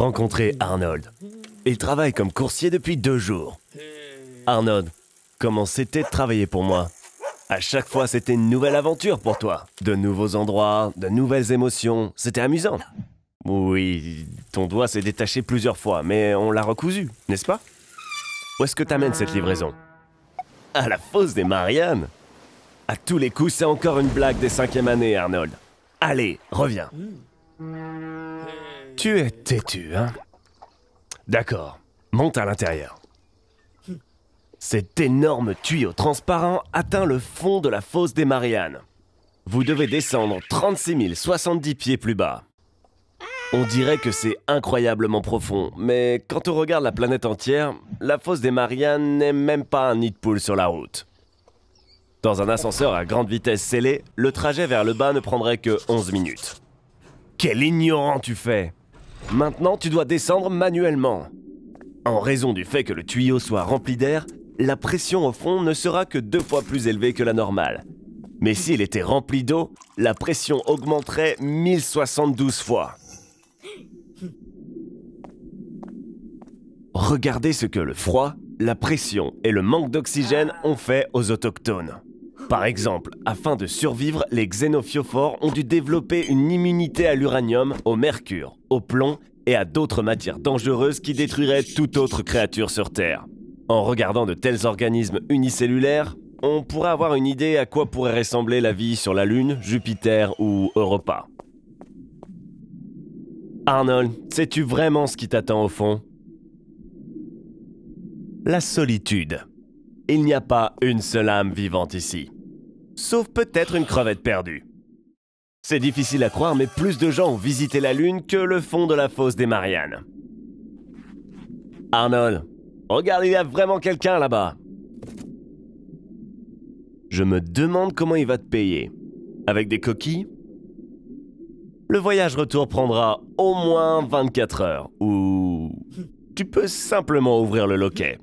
Rencontrez Arnold. Il travaille comme coursier depuis 2 jours. Arnold, comment c'était de travailler pour moi? À chaque fois, c'était une nouvelle aventure pour toi. De nouveaux endroits, de nouvelles émotions. C'était amusant. Oui, ton doigt s'est détaché plusieurs fois, mais on l'a recousu, n'est-ce pas? Où est-ce que t'amènes cette livraison? À la fosse des Mariannes. À tous les coups, c'est encore une blague des 5e années, Arnold. Allez, reviens. Tu es têtu, hein? D'accord, monte à l'intérieur. Cet énorme tuyau transparent atteint le fond de la fosse des Mariannes. Vous devez descendre 36 070 pieds plus bas. On dirait que c'est incroyablement profond, mais quand on regarde la planète entière, la fosse des Mariannes n'est même pas un nid de poule sur la route. Dans un ascenseur à grande vitesse scellé, le trajet vers le bas ne prendrait que 11 minutes. Quel ignorant tu fais! Maintenant, tu dois descendre manuellement. En raison du fait que le tuyau soit rempli d'air, la pression au fond ne sera que 2 fois plus élevée que la normale. Mais s'il était rempli d'eau, la pression augmenterait 1072 fois. Regardez ce que le froid, la pression et le manque d'oxygène ont fait aux autochtones. Par exemple, afin de survivre, les xénophiophores ont dû développer une immunité à l'uranium, au mercure, au plomb et à d'autres matières dangereuses qui détruiraient toute autre créature sur Terre. En regardant de tels organismes unicellulaires, on pourrait avoir une idée à quoi pourrait ressembler la vie sur la Lune, Jupiter ou Europa. Arnold, sais-tu vraiment ce qui t'attend au fond? La solitude. Il n'y a pas une seule âme vivante ici. Sauf peut-être une crevette perdue. C'est difficile à croire, mais plus de gens ont visité la Lune que le fond de la fosse des Mariannes. Arnold, regarde, il y a vraiment quelqu'un là-bas. Je me demande comment il va te payer. Avec des coquilles? Le voyage retour prendra au moins 24 heures, ou tu peux simplement ouvrir le loquet.